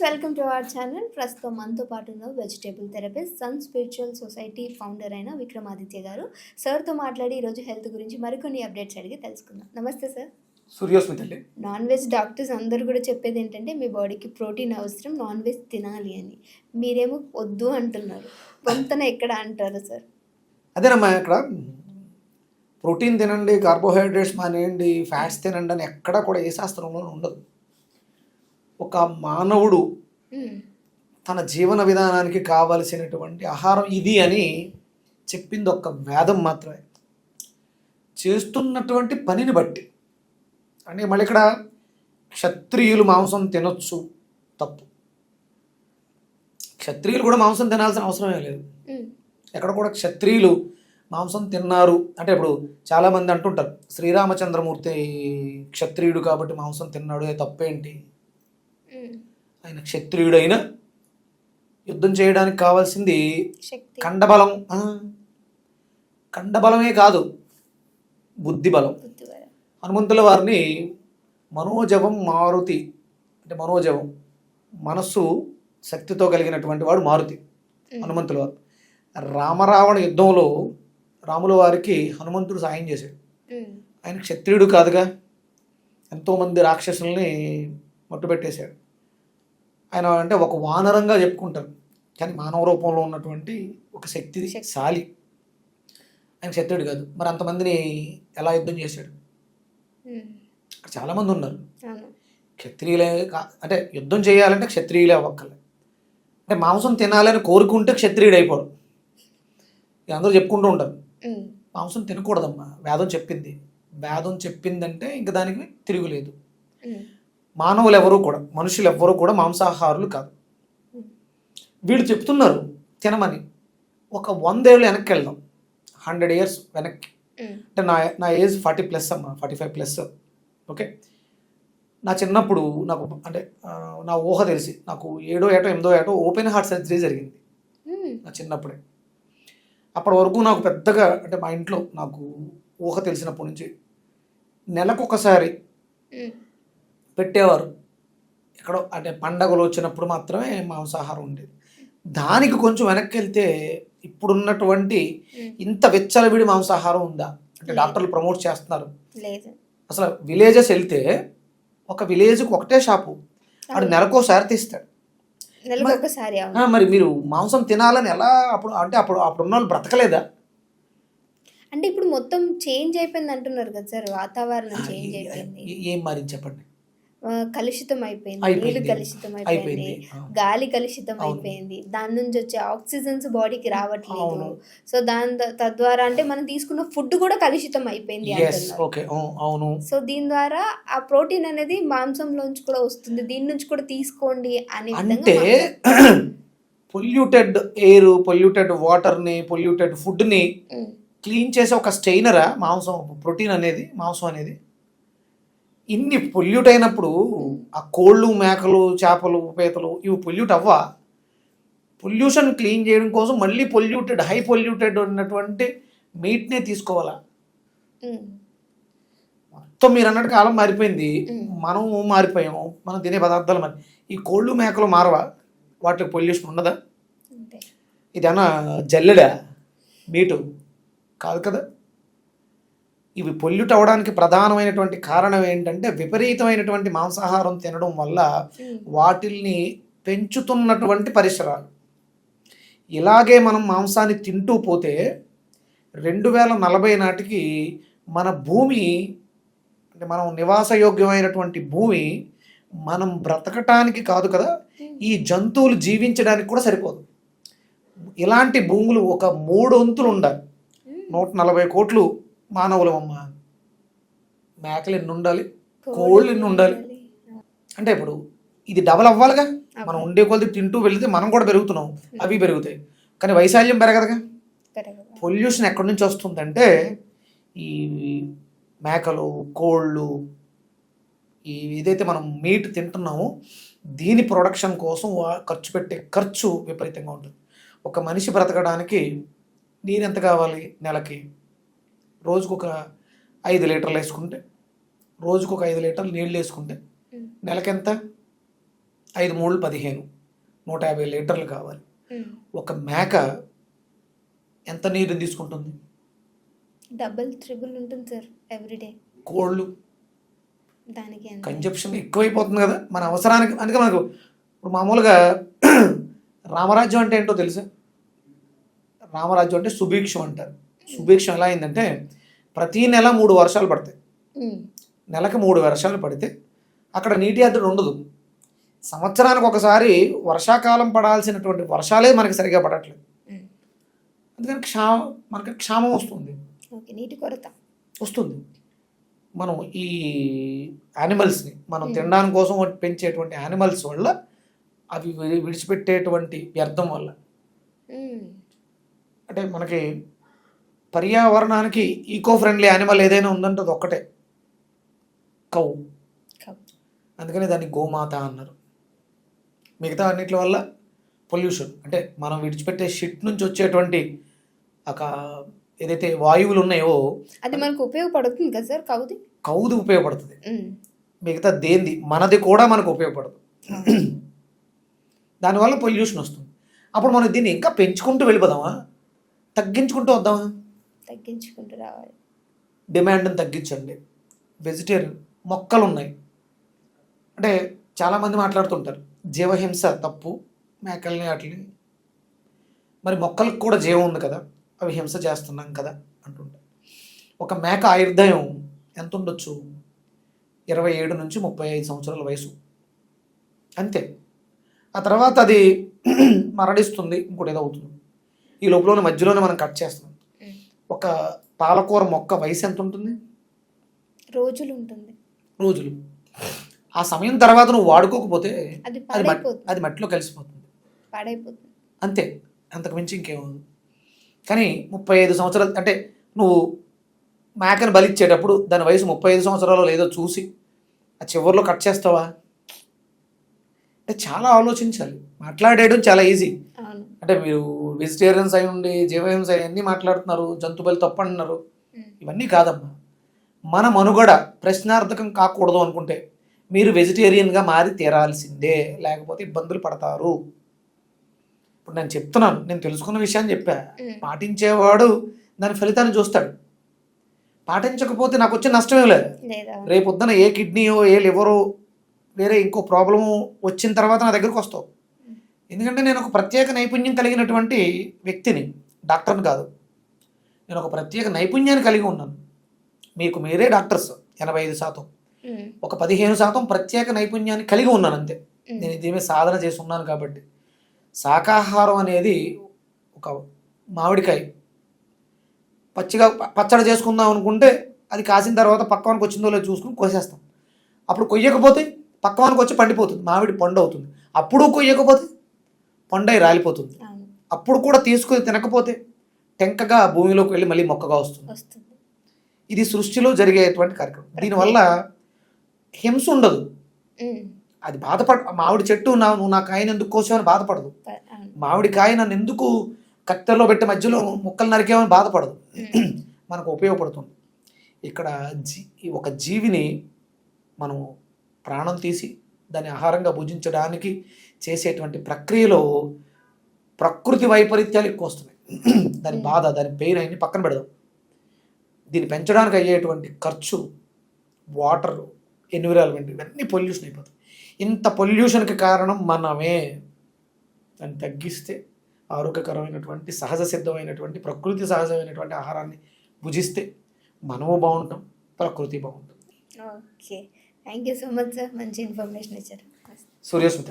Welcome to our channel. ప్రస్తుతం మనతో పాటు ఉన్న vegetable therapist, sun spiritual society founder అయిన విక్రమాదిత్య గారు. సార్తో మాట్లాడి ఈరోజు హెల్త్ గురించి మరికొన్ని అప్డేట్స్ అడిగి తెలుసుకుందాం. నమస్తే సార్. సూర్యోస్మితల్లి. నాన్ వెజ్ డాక్టర్స్ అందరూ కూడా చెప్పేది ఏంటంటే మీ బాడీకి ప్రోటీన్ అవసరం, నాన్ వెజ్ తినాలి అని. మీరేమో వద్దు అంటున్నారు. కొంతన ఎక్కడ అంటారు సార్? అదేనమ్మా, ఇక్కడ ప్రోటీన్ తినండి, కార్బోహైడ్రేట్స్ మానేయండి, ఫ్యాట్స్ తినండి అని ఎక్కడ కూడా ఏ శాస్త్రంలో ఉండదు. ఒక మానవుడు తన జీవన విధానానికి కావలసినటువంటి ఆహారం ఇది అని చెప్పింది ఒక వేదం మాత్రమే. చేస్తున్నటువంటి పనిని బట్టి అంటే మళ్ళీ ఇక్కడ క్షత్రియులు మాంసం తినొచ్చు, తప్పు. క్షత్రియులు కూడా మాంసం తినాల్సిన అవసరమే లేదు. ఎక్కడ కూడా క్షత్రియులు మాంసం తిన్నారు అంటే ఇప్పుడు చాలామంది అంటుంటారు శ్రీరామచంద్రమూర్తి క్షత్రియుడు కాబట్టి మాంసం తిన్నాడు, తప్పేంటి? ఆయన క్షత్రియుడైన యుద్ధం చేయడానికి కావాల్సింది కండబలం. కండబలమే కాదు, బుద్ధిబలం. హనుమంతుల వారిని మనోజవం మారుతి అంటే మనోజవం మనస్సు శక్తితో కలిగినటువంటి వాడు మారుతి హనుమంతుల వారు. రామరావణ యుద్ధంలో రాముల వారికి హనుమంతుడు సాయం చేశాడు. ఆయన క్షత్రియుడు కాదుగా, ఎంతోమంది రాక్షసుల్ని మట్టుపెట్టేశాడు. ఆయన అంటే ఒక వానరంగా చెప్పుకుంటారు, కానీ మానవ రూపంలో ఉన్నటువంటి ఒక శక్తిశాలి. ఆయన క్షత్రియుడు కాదు. మరి అంతమందిని ఎలా యుద్ధం చేశాడు? అక్కడ చాలామంది ఉన్నారు. క్షత్రియులే అంటే యుద్ధం చేయాలంటే క్షత్రియులే అవ్వక్కర్లే. అంటే మాంసం తినాలని కోరుకుంటే క్షత్రియుడు అయిపోడు. అందరూ చెప్పుకుంటూ ఉంటారు మాంసం తినకూడదమ్మా, వేదం చెప్పింది. వేదం చెప్పిందంటే ఇంకా దానికి తిరుగులేదు. మానవులు ఎవరు కూడా, మనుషులు ఎవ్వరూ కూడా మాంసాహారులు కాదు. వీళ్ళు చెప్తున్నారు తినమని. ఒక 100 ఏళ్ళు వెనక్కి వెళ్దాం, 100 years వెనక్కి. అంటే నా ఏజ్ 40+ అమ్మా, 45+. ఓకే, నా చిన్నప్పుడు నాకు అంటే నా ఊహ తెలిసి నాకు 7వ ఏటో 8వ ఏటో ఓపెన్ హార్ట్ సర్జరీ జరిగింది నా చిన్నప్పుడే. అప్పటి వరకు నాకు పెద్దగా అంటే మా ఇంట్లో నాకు ఊహ తెలిసినప్పటి నుంచి నెలకొకసారి పెట్టేవారు. ఎక్కడో అంటే పండగలు వచ్చినప్పుడు మాత్రమే మాంసాహారం ఉండేది. దానికి కొంచెం వెనక్కి వెళ్తే ఇప్పుడున్నటువంటి ఇంత విచ్చలవిడి మాంసాహారం ఉందా అంటే డాక్టర్లు ప్రమోట్ చేస్తున్నారు. అసలు విలేజెస్ వెళ్తే ఒక విలేజ్కి ఒకటే షాపు, వాడు నెలకోసారి తీస్తాడు. మరి మీరు మాంసం తినాలని ఎలా అప్పుడు అంటే అప్పుడున్న వాళ్ళు బ్రతకలేదా? అంటే ఇప్పుడు మొత్తం చేంజ్ అయిపోయింది అంటున్నారు కదా సార్, వాతావరణం చేంజ్ అయిపోయింది. ఏం మరి చెప్పండి. కలుషితం అయిపోయింది, నీళ్ళు కలుషితం అయిపోయింది, గాలి కలుషితం అయిపోయింది, దాని నుంచి వచ్చే ఆక్సిజన్స్ బాడీకి రావట్లేదు. సో తద్వారా అంటే మనం తీసుకున్న ఫుడ్ కూడా కలుషితం అయిపోయింది అంటున్నారు. సో దీని ద్వారా ఆ ప్రోటీన్ అనేది మాంసంలోంచి కూడా వస్తుంది, దీని నుంచి కూడా తీసుకోండి అని. అంటే పొల్యూటెడ్ ఎయిర్, పొల్యూటెడ్ వాటర్ని, పొల్యూటెడ్ ఫుడ్ని క్లీన్ చేసే ఒక స్టెయినరా మాంసం, ప్రోటీన్ అనేది, మాంసం అనేది. ఇన్ని పొల్యూట్ అయినప్పుడు ఆ కోళ్ళు, మేకలు, చేపలు, పీతలు ఇవి పొల్యూట్ అవ్వా? పొల్యూషన్ క్లీన్ చేయడం కోసం మళ్ళీ పొల్యూటెడ్, హై పొల్యూటెడ్ ఉన్నటువంటి మీట్నే తీసుకోవాలా? మొత్తం మీరు అన్నట్టు కాలం మారిపోయింది, మనం మారిపోయాము, మనం తినే పదార్థాలు మరి. ఈ కోళ్ళు మేకలు మారవా? వాటికి పొల్యూషన్ ఉండదా? ఇదన్నా జల్లెడా మీటు కాదు కదా. ఇవి పొల్యూట్ అవ్వడానికి ప్రధానమైనటువంటి కారణం ఏంటంటే విపరీతమైనటువంటి మాంసాహారం తినడం వల్ల వాటిల్ని పెంచుతున్నటువంటి పరిసరాలు. ఇలాగే మనం మాంసాన్ని తింటూ పోతే 2040 నాటికి మన భూమి అంటే మనం నివాసయోగ్యమైనటువంటి భూమి మనం బ్రతకటానికి కాదు కదా, ఈ జంతువులు జీవించడానికి కూడా సరిపోదు. ఇలాంటి భూములు ఒక 3 వంతులు ఉండాలి. 140 కోట్లు మానవులు అమ్మ. మేకలు ఎన్ని ఉండాలి, కోళ్ళు ఎన్ని ఉండాలి? అంటే ఇప్పుడు ఇది డబల్ అవ్వాలిగా. మనం ఉండే కొద్ది తింటూ వెళితే మనం కూడా పెరుగుతున్నాం, అవి పెరుగుతాయి, కానీ వైశాల్యం పెరగదుగా. పొల్యూషన్ ఎక్కడి నుంచి వస్తుందంటే ఈ మేకలు, కోళ్ళు, ఏదైతే మనం మీట్ తింటున్నామో దీని ప్రొడక్షన్ కోసం ఖర్చు పెట్టే ఖర్చు విపరీతంగా ఉంటుంది. ఒక మనిషి బ్రతకడానికి నీరు ఎంత కావాలి? నెలకి రోజుకు ఒక 5 లీటర్లు వేసుకుంటే, రోజుకు ఒక 5 లీటర్లు నీళ్ళు వేసుకుంటే నెలకెంత? 5 మూళ్ళు 15, 150 లీటర్లు కావాలి. ఒక మేక ఎంత నీరు తీసుకుంటుంది? డబుల్ ట్రిపుల్ ఉంటుంది సార్ ఎవ్రీడే. కోళ్ళు దానికి కన్జప్షన్ ఎక్కువైపోతుంది కదా మన అవసరానికి. అందుకే మనకు ఇప్పుడు మామూలుగా రామరాజ్యం అంటే ఏంటో తెలుసా? రామరాజ్యం అంటే సుభిక్షం అంటారు. సుభిక్షం ఎలా అయిందంటే ప్రతి నెల 3 వర్షాలు పడతాయి. నెలకు 3 వర్షాలు పడితే అక్కడ నీటి ఎద్దడి ఉండదు. సంవత్సరానికి ఒకసారి వర్షాకాలం పడాల్సినటువంటి వర్షాలే మనకి సరిగా పడట్లేదు. అందుకని మనకి క్షామం వస్తుంది, నీటి కొరత వస్తుంది. మనం ఈ యానిమల్స్ని మనం తినడానికి కోసం పెంచేటువంటి యానిమల్స్ వల్ల అవి విడిచిపెట్టేటువంటి వ్యర్థం వల్ల, అంటే మనకి పర్యావరణానికి ఈకో ఫ్రెండ్లీ యానిమల్ ఏదైనా ఉందంటే అది ఒక్కటే, కౌ. అందుకని దాన్ని గోమాత అన్నారు. మిగతా అన్నిటి వల్ల పొల్యూషన్, అంటే మనం విడిచిపెట్టే షిట్ నుంచి వచ్చేటువంటి ఒక ఏదైతే వాయువులు ఉన్నాయో అది మనకు ఉపయోగపడుతుంది కదా సార్. కౌది ఉపయోగపడుతుంది, మిగతా దేంది మనది కూడా మనకు ఉపయోగపడదు. దానివల్ల పొల్యూషన్ వస్తుంది. అప్పుడు మనం దీన్ని ఇంకా పెంచుకుంటూ వెళ్ళిపోదామా, తగ్గించుకుంటూ వద్దామా? తగ్గించుకుంటూ రావాలి. డిమాండ్ని తగ్గించండి. వెజిటేరియన్ మొక్కలు ఉన్నాయి అంటే చాలామంది మాట్లాడుతుంటారు జీవహింస తప్పు, మేకల్ని వాటిని, మరి మొక్కలకు కూడా జీవం ఉంది కదా, అవి హింస చేస్తున్నాం కదా అంటుంటారు. ఒక మేక ఆయుర్దాయం ఎంత ఉండొచ్చు? 27 నుంచి 35 సంవత్సరాల వయసు, అంతే. ఆ తర్వాత అది మరణిస్తుంది, ఇంకోటి ఏదో అవుతుంది. ఈ లోపల మధ్యలోనే మనం కట్ చేస్తున్నాం. ఒక పాలకూర మొక్క వయసు ఎంత ఉంటుంది? రోజులు ఉంటుంది. రోజులు. ఆ సమయం తర్వాత నువ్వు వాడుకోకపోతే అది మట్టిలో కలిసిపోతుంది, పాడైపోతుంది, అంతే. అంతకు మించి ఇంకేముంది. కానీ 35 సంవత్సరాలు అంటే నువ్వు మేకను బలిచ్చేటప్పుడు దాని వయసు 35 సంవత్సరాలు లేదో చూసి ఆ చివరిలో కట్ చేస్తావా? అంటే చాలా ఆలోచించాలి. మాట్లాడేయడం చాలా ఈజీ. అంటే మీరు వెజిటేరియన్స్ అయి ఉండి జీవహింస అన్నీ మాట్లాడుతున్నారు, జంతు బలి తప్పు అంటున్నారు. ఇవన్నీ కాదమ్మా. మన మనుగడ ప్రశ్నార్థకం కాకూడదు అనుకుంటే మీరు వెజిటేరియన్గా మారి తీరాల్సిందే, లేకపోతే ఇబ్బందులు పడతారు. ఇప్పుడు నేను చెప్తున్నాను, నేను తెలుసుకున్న విషయాన్ని చెప్పా. పాటించేవాడు దాని ఫలితాన్ని చూస్తాడు. పాటించకపోతే నాకు వచ్చే నష్టమే లేదు. రేపొద్దున ఏ కిడ్నీయో ఏ లివరో వేరే ఇంకో ప్రాబ్లము వచ్చిన తర్వాత నా దగ్గరకు వస్తావు. ఎందుకంటే నేను ఒక ప్రత్యేక నైపుణ్యం కలిగినటువంటి వ్యక్తిని, డాక్టర్ని కాదు. నేను ఒక ప్రత్యేక నైపుణ్యాన్ని కలిగి ఉన్నాను. మీకు మీరే డాక్టర్స్ 85%, ఒక 15% ప్రత్యేక నైపుణ్యాన్ని కలిగి ఉన్నాను, అంతే. నేను ఇదేమీ సాధన చేసి ఉన్నాను. కాబట్టి శాకాహారం అనేది ఒక మామిడికాయ పచ్చిగా పచ్చడి చేసుకుందాం అనుకుంటే అది కాసిన తర్వాత పక్కవానికి వచ్చిందో లేదో చూసుకుని కోసేస్తాం. అప్పుడు కొయ్యకపోతే పక్కవానికి వచ్చి పండిపోతుంది, మామిడి పండు అవుతుంది. అప్పుడు కొయ్యకపోతే పండు అయి రాలిపోతుంది. అప్పుడు కూడా తీసుకుని తినకపోతే టెంకగా భూమిలోకి వెళ్ళి మళ్ళీ మొక్కగా వస్తుంది. ఇది సృష్టిలో జరిగేటువంటి కార్యక్రమం. దీనివల్ల హింస ఉండదు. అది మామిడి చెట్టు నువ్వు నా కాయను ఎందుకు కోసావని బాధపడదు. మామిడి కాయ నన్ను ఎందుకు కత్తెరలో పెట్టి మధ్యలో ముక్కలు నరికేమని బాధపడదు. మనకు ఉపయోగపడుతుంది. ఇక్కడ ఒక జీవిని మనం ప్రాణం తీసి దాన్ని ఆహారంగా భుజించడానికి చేసేటువంటి ప్రక్రియలో ప్రకృతి వైపరీత్యాలు ఎక్కువ వస్తున్నాయి. దాని బాధ, దాని పెయిన్ అన్ని పక్కన పెడదాం. దీన్ని పెంచడానికి అయ్యేటువంటి ఖర్చు, వాటర్, ఎన్విరాన్మెంట్, ఇవన్నీ పొల్యూషన్ అయిపోతాయి. ఇంత పొల్యూషన్కి కారణం మనమే. దాన్ని తగ్గిస్తే ఆరోగ్యకరమైనటువంటి సహజ సిద్ధమైనటువంటి ప్రకృతి సహజమైనటువంటి ఆహారాన్ని భుజిస్తే మనము బాగుంటాం, ప్రకృతి బాగుంటుంది. Okay, thank you so much sir, మంచి ఇన్ఫర్మేషన్ ఇచ్చారు. సూర్యస్మిత.